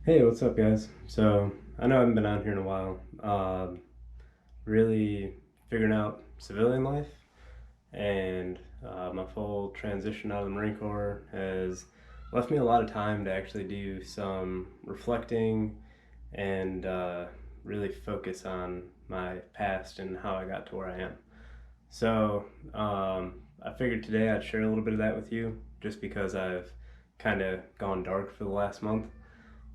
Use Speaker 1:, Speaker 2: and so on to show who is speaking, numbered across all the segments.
Speaker 1: Hey, what's up, guys? So, I know I haven't been on here in a while. Really figuring out civilian life and my full transition out of the Marine Corps has left me a lot of time to actually do some reflecting and really focus on my past and how I got to where I am. So, I figured today I'd share a little bit of that with you just because I've kind of gone dark for the last month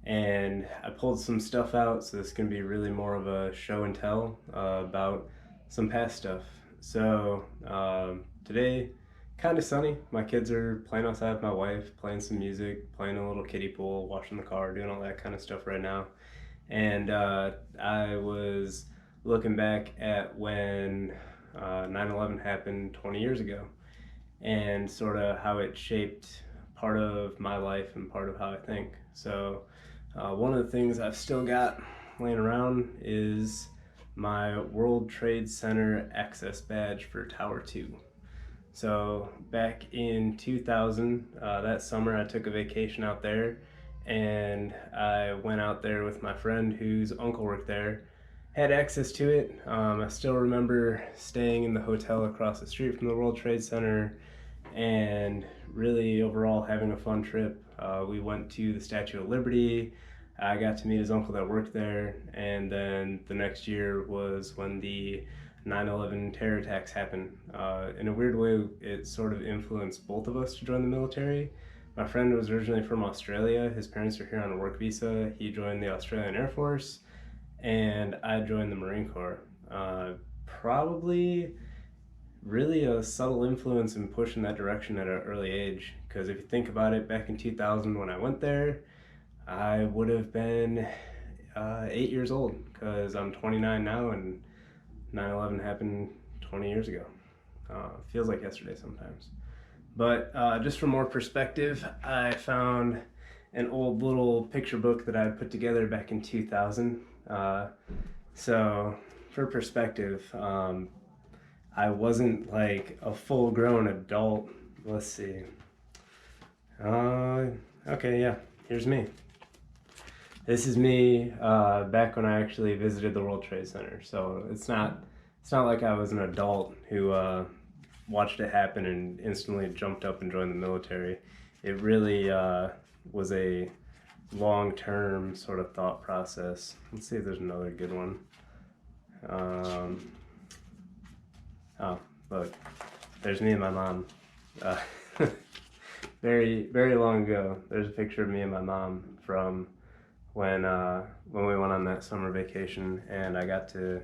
Speaker 1: and I pulled some stuff out, so this is going to be really more of a show and tell about some past stuff. So today, kind of sunny. My kids are playing outside with my wife, playing some music, playing a little kiddie pool, washing the car, doing all that kind of stuff right now. And I was looking back at when 9/11 happened 20 years ago and sort of how it shaped part of my life and part of how I think. So, one of the things I've still got laying around is my World Trade Center access badge for Tower 2. So, back in 2000, that summer, I took a vacation out there and I went out there with my friend whose uncle worked there. Had access to it. I still remember staying in the hotel across the street from the World Trade Center and really overall having a fun trip. We went to the Statue of Liberty. I got to meet his uncle that worked there, and then the next year was when the 9/11 terror attacks happened. In a weird way, it sort of influenced both of us to join the military. My friend was originally from Australia. His parents are here on a work visa. He joined the Australian Air Force, and I joined the Marine Corps. Probably really a subtle influence in pushing that direction at an early age. Because if you think about it, back in 2000 when I went there, I would have been 8 years old because I'm 29 now and 9/11 happened 20 years ago. Feels like yesterday sometimes. But just for more perspective, I found an old little picture book that I put together back in 2000. So, for perspective, I wasn't like a full grown adult. Let's see. Uh, okay, yeah, here's me. This is me back when I actually visited the World Trade Center. So it's not like I was an adult who watched it happen and instantly jumped up and joined the military. It really was a long-term sort of thought process. Let's see if there's another good one. Um, oh, look, there's me and my mom. Uh, very, very long ago. There's a picture of me and my mom from when we went on that summer vacation, and I got to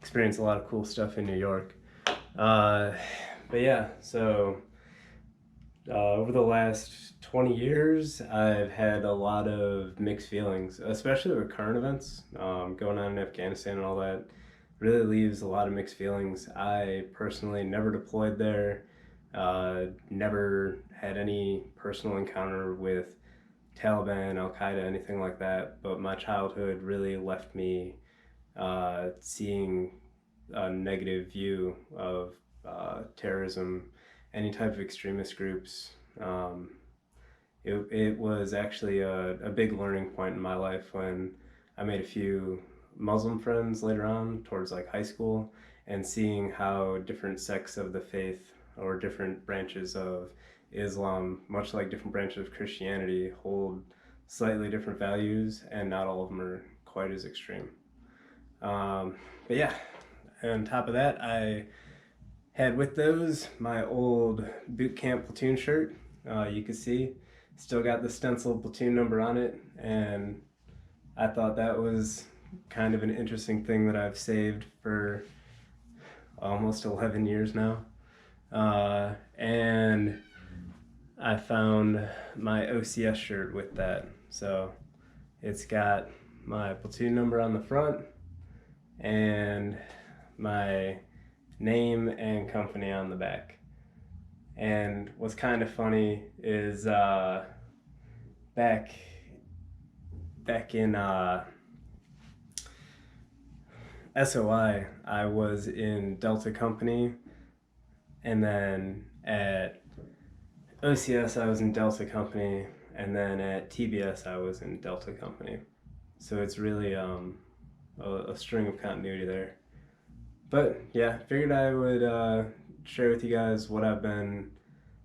Speaker 1: experience a lot of cool stuff in New York. Uh, but yeah, so over the last 20 years, I've had a lot of mixed feelings, especially with current events going on in Afghanistan and all that. Really leaves a lot of mixed feelings. I personally never deployed there, never had any personal encounter with Taliban, Al Qaeda, anything like that. But my childhood really left me seeing a negative view of terrorism, any type of extremist groups. Um, it was actually a big learning point in my life when I made a few Muslim friends later on, towards like high school, and seeing how different sects of the faith or different branches of Islam, much like different branches of Christianity, hold slightly different values, and not all of them are quite as extreme. But yeah, on top of that, I had with those my old boot camp platoon shirt. You can see, still got the stenciled platoon number on it, and I thought that was kind of an interesting thing that I've saved for almost 11 years now. And I found my OCS shirt with that. So it's got my platoon number on the front and my name and company on the back. And what's kind of funny is back in SOI, I was in Delta Company, and then at OCS I was in Delta Company, and then at TBS I was in Delta Company. So it's really a string of continuity there. But yeah, figured I would share with you guys what I've been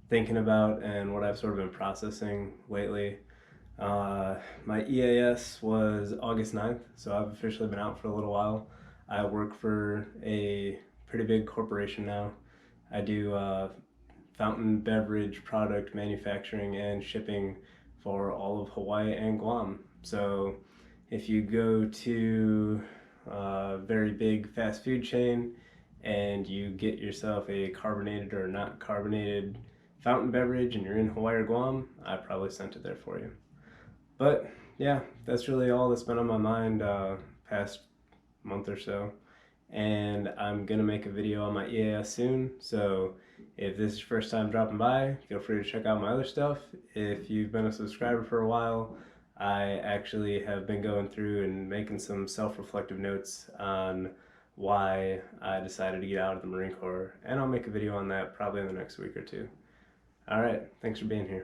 Speaker 1: thinking about and what I've sort of been processing lately. My EAS was August 9th, so I've officially been out for a little while. I work for a pretty big corporation now. I do fountain beverage product manufacturing and shipping for all of Hawaii and Guam. So if you go to a very big fast food chain and you get yourself a carbonated or not carbonated fountain beverage and you're in Hawaii or Guam, I probably sent it there for you. But yeah, that's really all that's been on my mind past month or so. And I'm gonna make a video on my EAS soon, so if this is your first time dropping by, feel free to check out my other stuff. If you've been a subscriber for a while, I actually have been going through and making some self-reflective notes on why I decided to get out of the Marine Corps, and I'll make a video on that probably in the next week or two. Alright, thanks for being here.